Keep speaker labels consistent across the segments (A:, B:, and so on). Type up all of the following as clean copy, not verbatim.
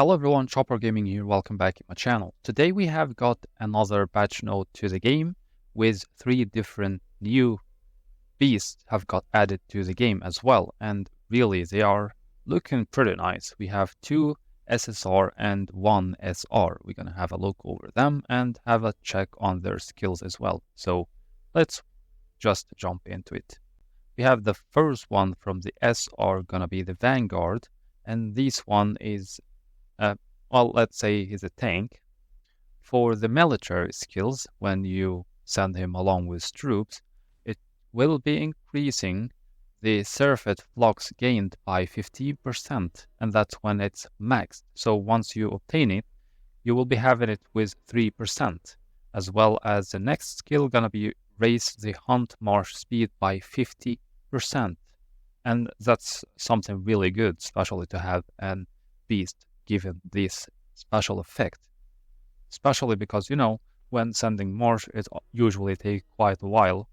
A: Hello everyone, Chuppergaming here, welcome back to my channel. Today we have got another patch note to the game with 3 different new beasts have got added to the game as well, and really they are looking pretty nice. We have 2 SSR and 1 SR. We're gonna have a look over them and have a check on their skills as well. So let's just jump into it. We have the first one from the SR gonna be the Vanguard, and this one is well, let's say he's a tank. For the military skills, when you send him along with troops, it will be increasing the surfeit flux gained by 15%, and that's when it's maxed. So once you obtain it, you will be having it with 3%, as well as the next skill gonna be raise the hunt march speed by 50%. And that's something really good, especially to have an beast given this special effect, especially because, you know, when sending march, it usually takes quite a while.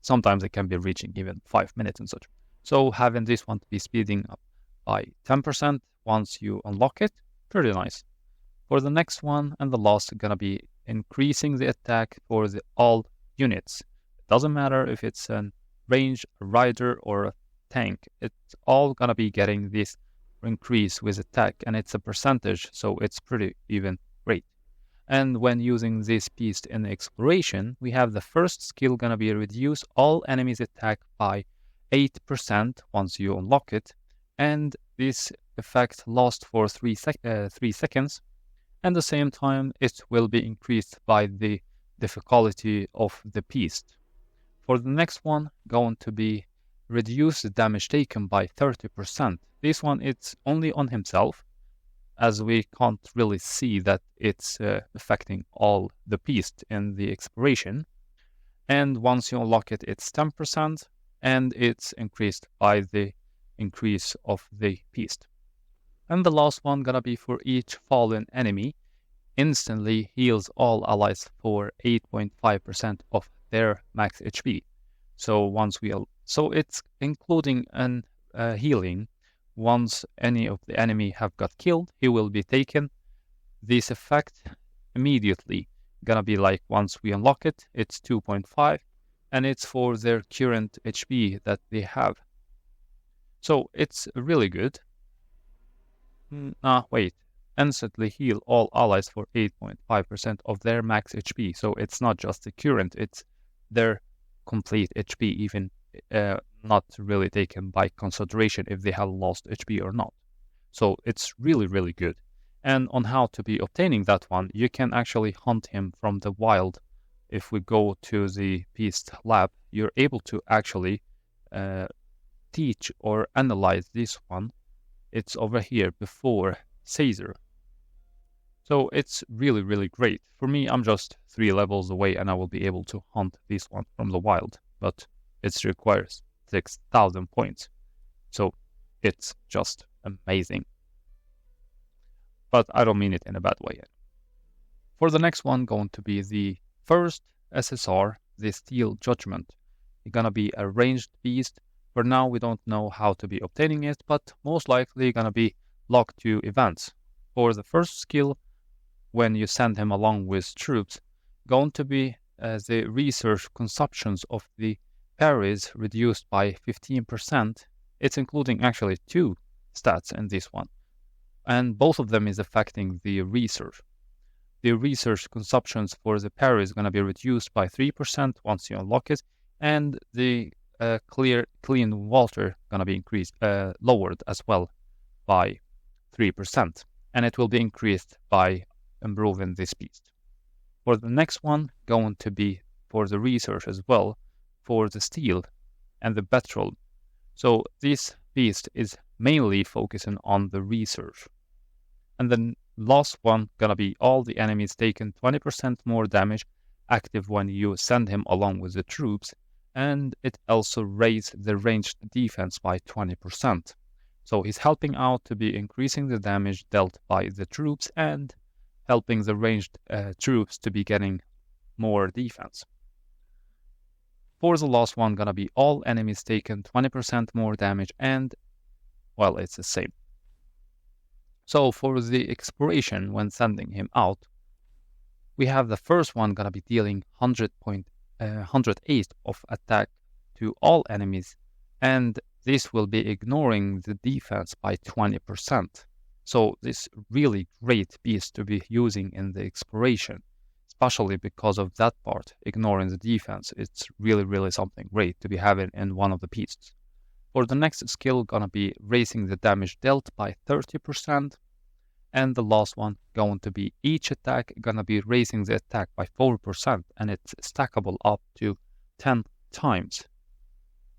A: Sometimes it can be reaching even 5 minutes and such. So having this one to be speeding up by 10% once you unlock it, pretty nice. For the next one and the last, gonna be increasing the attack for all units. It doesn't matter if it's a range, a rider, or a tank. It's all gonna be getting this increase with attack, and it's a percentage, so it's pretty even great. And when using this beast in exploration, we have the first skill gonna be reduce all enemies attack by 8% once you unlock it, and this effect lasts for 3 seconds, and at the same time it will be increased by the difficulty of the beast. For the next one, going to be reduce the damage taken by 30%. This one, it's only on himself, as we can't really see that it's affecting all the beast in the exploration. And once you unlock it, it's 10%, and it's increased by the increase of the beast. And the last one gonna be for each fallen enemy, instantly heals all allies for 8.5% of their max HP. So so it's including an healing. Once any of the enemy have got killed, he will be taken. This effect immediately gonna be like once we unlock it, it's 2.5, and it's for their current HP that they have. So it's really good. Wait, instantly heal all allies for 8.5% of their max HP. So it's not just the current, it's their complete HP, even not really taken by consideration if they have lost HP or not. So it's really, really good. And on how to be obtaining that one, you can actually hunt him from the wild. If we go to the beast lab, you're able to actually teach or analyze this one. It's over here before Caesar. So it's really, really great. For me, I'm just 3 levels away and I will be able to hunt this one from the wild, but it requires 6,000 points. So it's just amazing. But I don't mean it in a bad way yet. For the next one, going to be the first SSR, the Steel Judgment. It's gonna be a ranged beast. For now, we don't know how to be obtaining it, but most likely gonna be locked to events. For the first skill, when you send him along with troops, going to be the research consumptions of the parries reduced by 15%. It's including actually 2 stats in this one, and both of them is affecting the research. The research consumptions for the parry is going to be reduced by 3% once you unlock it, and the clean water going to be lowered as well by 3%, and it will be increased by improving this beast. For the next one, going to be for the research as well, for the steel and the petrol. So this beast is mainly focusing on the research. And the last one gonna be all the enemies taking 20% more damage active when you send him along with the troops, and it also raised the ranged defense by 20%. So he's helping out to be increasing the damage dealt by the troops and helping the ranged troops to be getting more defense. For the last one, gonna be all enemies taken 20% more damage, and well, it's the same. So for the exploration, when sending him out, we have the first one gonna be dealing 108 of attack to all enemies, and this will be ignoring the defense by 20%. So this really great beast to be using in the exploration, especially because of that part, ignoring the defense. It's really something great to be having in one of the beasts. For the next skill, gonna be raising the damage dealt by 30%. And the last one going to be each attack gonna be raising the attack by 4%, and it's stackable up to 10 times.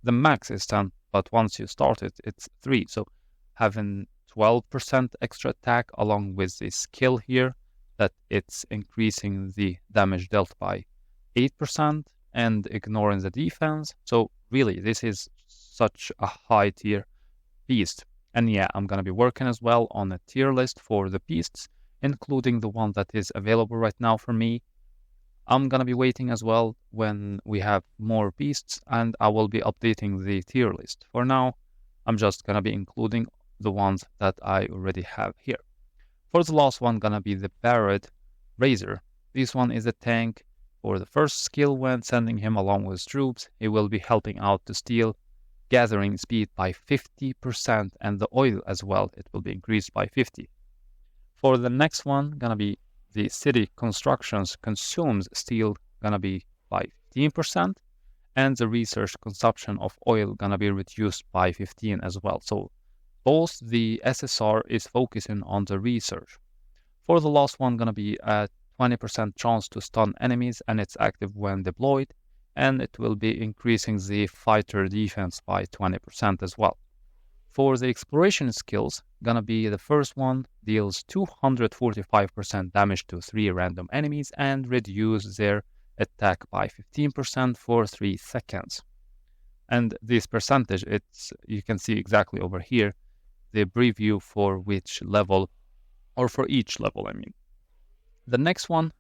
A: The max is 10, but once you start it, it's 3. So having 12% extra attack along with the skill here, that it's increasing the damage dealt by 8% and ignoring the defense. So really, this is such a high tier beast. And yeah, I'm going to be working as well on a tier list for the beasts, including the one that is available right now for me. I'm going to be waiting as well when we have more beasts, and I will be updating the tier list. For now, I'm just going to be including the ones that I already have here. For the last one, going to be the Barrett Razor. This one is a tank. For the first skill, when sending him along with troops, he will be helping out to steal gathering speed by 50%, and the oil as well, it will be increased by 50. For the next one, gonna be the city constructions consumes steel, gonna be by 15%, and the research consumption of oil gonna be reduced by 15 as well. So both the SSR is focusing on the research. For the last one, gonna be a 20% chance to stun enemies, and it's active when deployed, and it will be increasing the fighter defense by 20% as well. For the exploration skills, gonna be the first one deals 245% damage to 3 random enemies and reduce their attack by 15% for 3 seconds. And this percentage, you can see exactly over here, the preview for which level, or for each level, I mean. The next one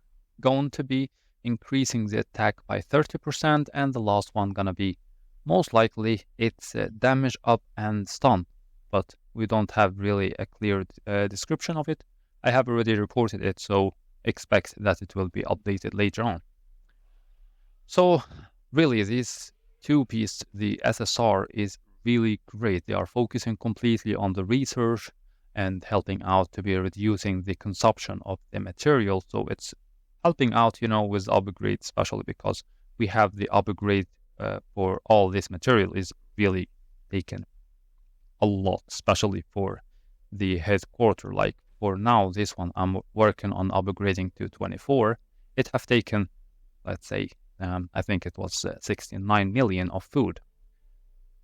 A: going to be increasing the attack by 30%, and the last one gonna be most likely it's damage up and stun, but we don't have really a clear description of it. I have already reported it, so expect that it will be updated later on. So really, these two pieces, the SSR is really great. They are focusing completely on the research and helping out to be reducing the consumption of the material, so it's helping out, with upgrade, especially because we have the upgrade for all this material is really taken a lot, especially for the headquarter. Like for now, this one I'm working on upgrading to 24. It have taken, let's say, I think it was 69 million of food,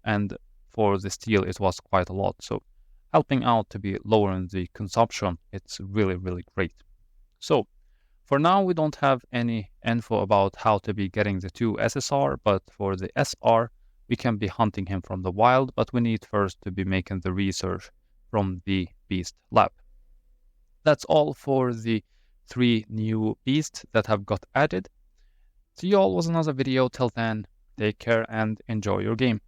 A: and for the steel it was quite a lot. So helping out to be lowering the consumption, it's really great. So for now, we don't have any info about how to be getting the 2 SSR, but for the SR, we can be hunting him from the wild, but we need first to be making the research from the Beast Lab. That's all for the 3 new beasts that have got added. See you all with another video. Till then, take care and enjoy your game.